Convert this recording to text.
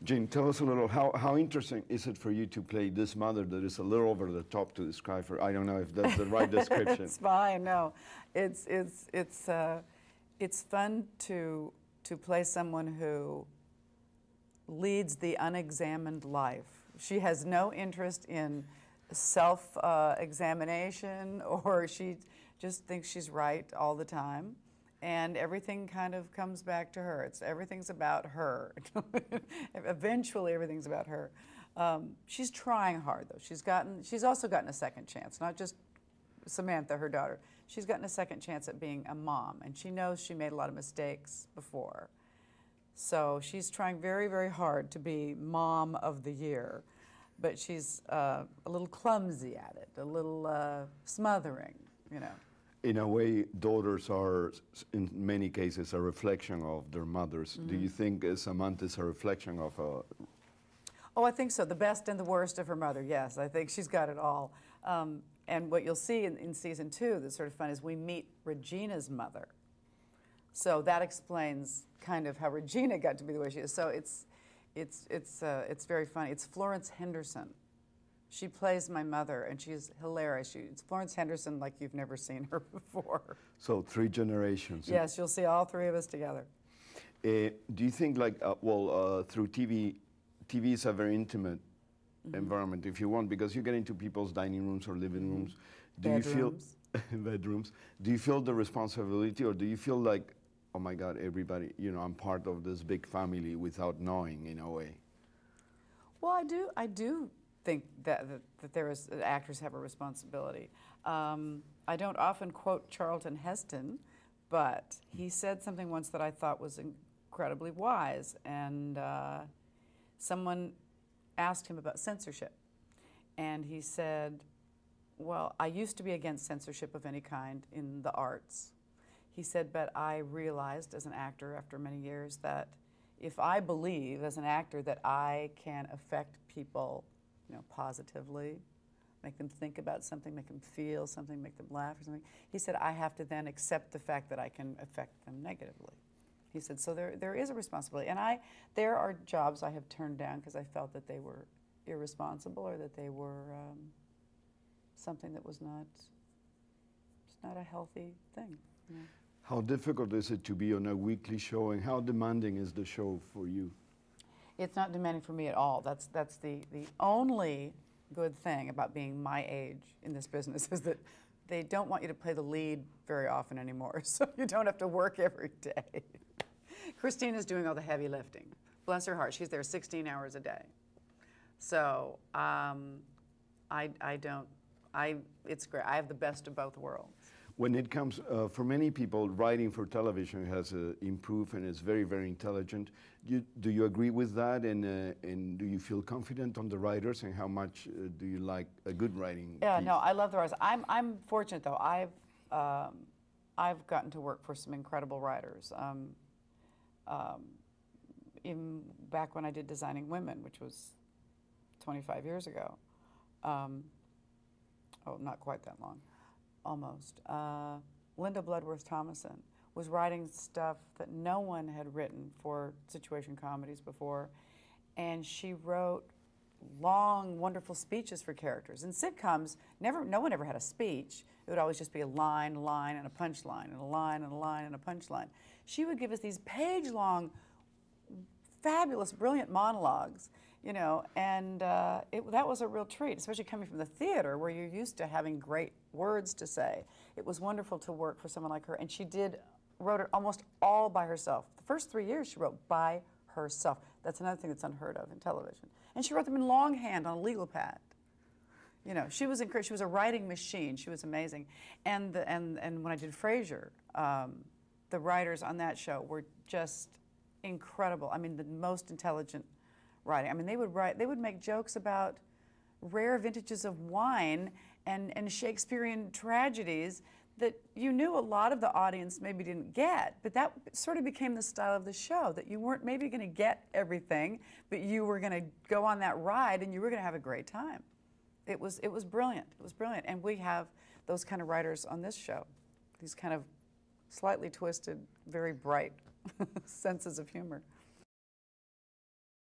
Jane, tell us a little, how interesting is it for you to play this mother that is a little over the top to describe her? I don't know if that's the right description. It's fine, no. It's fun to play someone who leads the unexamined life. She has no interest in self-examination, or she just thinks she's right all the time. And everything kind of comes back to her. Everything's about her. Eventually, everything's about her. She's trying hard, though. She's also gotten a second chance, not just Samantha, her daughter. She's gotten a second chance at being a mom, and she knows she made a lot of mistakes before. So she's trying very, very hard to be Mom of the Year, but she's a little clumsy at it, a little smothering, you know. In a way, daughters are, in many cases, a reflection of their mothers. Mm-hmm. Do you think Samantha is a reflection of a... Oh, I think so. The best and the worst of her mother, yes. I think she's got it all. And what you'll see in season 2 that's sort of fun is we meet Regina's mother. So that explains kind of how Regina got to be the way she is. So it's very funny. It's Florence Henderson. She plays my mother, and she's hilarious. It's Florence Henderson like you've never seen her before. So 3 generations. Yes, you'll see all 3 of us together. Do you think, like, through TV is a very intimate environment, if you want, because you get into people's dining rooms or living rooms. Do you feel bedrooms? Do you feel the responsibility, or do you feel like, oh my God, everybody, you know, I'm part of this big family without knowing, in a way? Well, I do think that actors have a responsibility. I don't often quote Charlton Heston, but he said something once that I thought was incredibly wise, and someone asked him about censorship, and he said, well, I used to be against censorship of any kind in the arts. He said, but I realized as an actor after many years that if I believe as an actor that I can affect people, you know, positively, make them think about something, make them feel something, make them laugh or something, he said, I have to then accept the fact that I can affect them negatively. He said, so there is a responsibility. And there are jobs I have turned down because I felt that they were irresponsible, or that they were something that was not a healthy thing. You know? How difficult is it to be on a weekly show, and how demanding is the show for you? It's not demanding for me at all. That's the only good thing about being my age in this business, is that they don't want you to play the lead very often anymore, so you don't have to work every day. Christina's doing all the heavy lifting. Bless her heart, she's there 16 hours a day. So it's great. I have the best of both worlds. When it comes, for many people, writing for television has improved and is very, very intelligent. Do you agree with that? And do you feel confident on the writers? And how much do you like a good writing piece? No, I love the writers. I'm fortunate, though. I've gotten to work for some incredible writers. Even back when I did Designing Women, which was 25 years ago. Oh, not quite that long. Almost. Linda Bloodworth Thomason was writing stuff that no one had written for situation comedies before, and she wrote long, wonderful speeches for characters. In sitcoms, no one ever had a speech. It would always just be a line, and a punchline, and a line, and a line, and a punchline. She would give us these page-long, fabulous, brilliant monologues, you know, and that was a real treat, especially coming from the theater where you're used to having great words to say. It was wonderful to work for someone like her, and she wrote it almost all by herself. The first 3 years she wrote by herself. That's another thing that's unheard of in television. And she wrote them in longhand on a legal pad. You know, she was a writing machine. She was amazing. And when I did Frasier, the writers on that show were just incredible. I mean, the most intelligent writing. I mean, they would make jokes about rare vintages of wine and Shakespearean tragedies that you knew a lot of the audience maybe didn't get, but that sort of became the style of the show, that you weren't maybe going to get everything, but you were going to go on that ride and you were going to have a great time. It was brilliant. It was brilliant. And we have those kind of writers on this show, these kind of slightly twisted, very bright senses of humor.